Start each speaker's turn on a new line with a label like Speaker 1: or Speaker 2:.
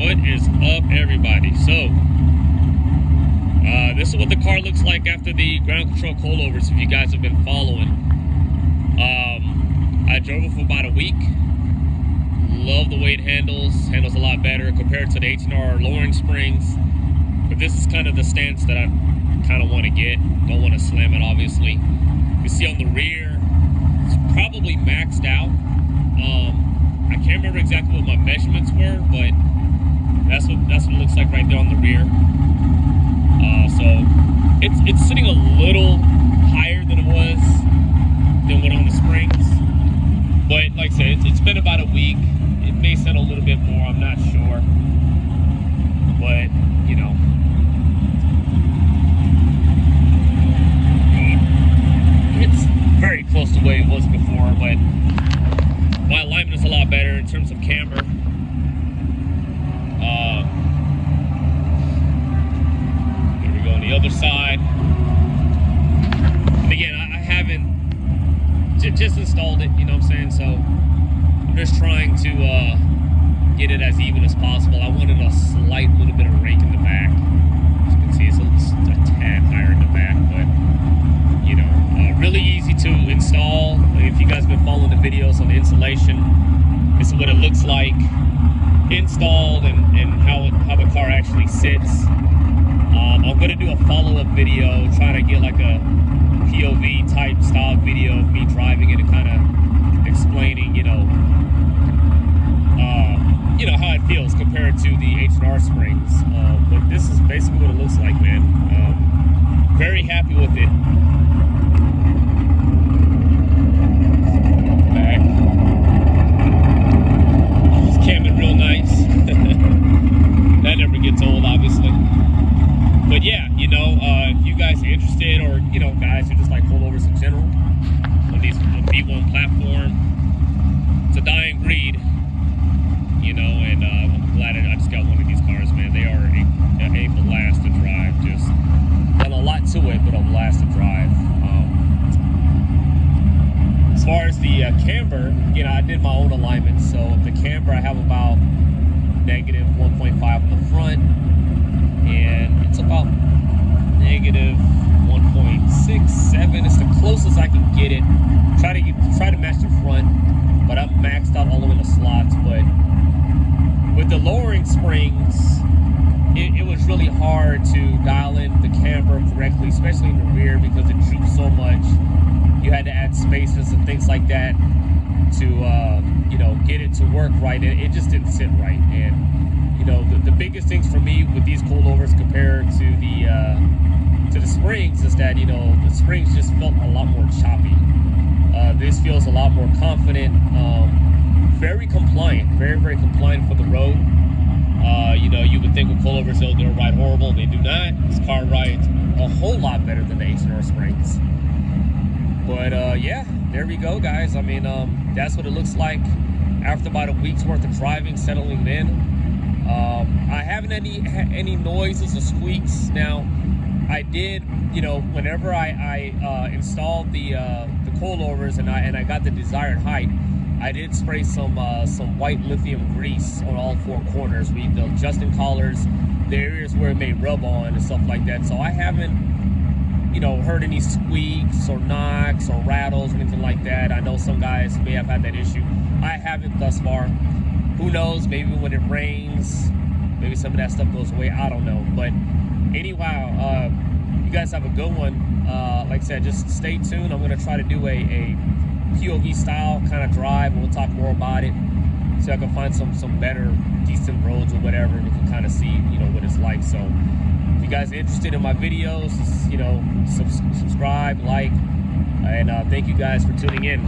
Speaker 1: What is up, everybody? So this is what the car looks like after the ground control coilovers, if you guys have been following. I drove it for about a week. Love the way it handles a lot better compared to the H&R lowering springs, but this is kind of the stance that I kind of want to get. Don't want to slam it, obviously. You see on the rear, it's probably maxed out. I can't remember exactly what my measurements were, but that's what it looks like right there on the rear. So it's sitting a little higher than it was on the springs, but like I said, it's been about a week. It may settle a little bit more, I'm not sure, but you know, it's very close to the way it was before. But my alignment is a lot better in terms of camber. Here we go on the other side. And again, I haven't just installed it, you know what I'm saying? So I'm just trying to get it as even as possible. I wanted a slight little bit of rake in the back. As you can see, it's a tad higher in the back, but you know, really easy to install. If you guys have been following the videos on the installation, this is what it looks like installed and how the car actually sits. I'm gonna do a follow-up video, trying to get like a POV type style video of me driving it and kind of explaining, you know, how it feels compared to the H&R springs. But this is basically what it looks like, man. Very happy with it. Back. It's camming real nice. That never gets old, obviously. But yeah, you know, if you guys are interested, or you know, guys who just like coilovers in general on these V1 platform, it's a dying breed, you know, and I'm glad I just got one of these cars, man. They are a blast to drive. Just got a lot to it, but a blast to drive. As far as the camber, you know, I did my own alignment, so the camber I have about negative 1.5 on the front, and it's about negative 1.67. It's the closest I can get it. Try to match the front, but I'm maxed out all the way in the slots. But with the lowering springs, it was really hard to dial in the camber correctly, especially in the rear, because it droops so much. You had to add spacers and things like that to you know, get it to work right, and it just didn't sit right. And you know, the biggest things for me with these coilovers compared to the springs is that, you know, the springs just felt a lot more choppy. This feels a lot more confident, very compliant, very compliant for the road. You know, you would think with coilovers they'll ride horrible. They do not. This car rides a whole lot better than the H&R springs. But yeah, there we go, guys. I mean, that's what it looks like after about a week's worth of driving, settling in. I haven't any noises or squeaks. Now, I did, you know, whenever I installed the coilovers and I got the desired height, I did spray some white lithium grease on all four corners. The adjusting collars, the areas where it may rub on and stuff like that. So I haven't, you know, heard any squeaks or knocks or rattles or anything like that. I know some guys may have had that issue. I haven't thus far. Who knows, maybe when it rains, maybe some of that stuff goes away, I don't know. But anyhow, you guys have a good one. Like I said, just stay tuned. I'm gonna try to do a POV style kind of drive, and we'll talk more about it, so I can find some better, decent roads or whatever, and we can kind of see, you know, what it's like. So if you guys are interested in my videos, you know, subscribe, like, and thank you guys for tuning in.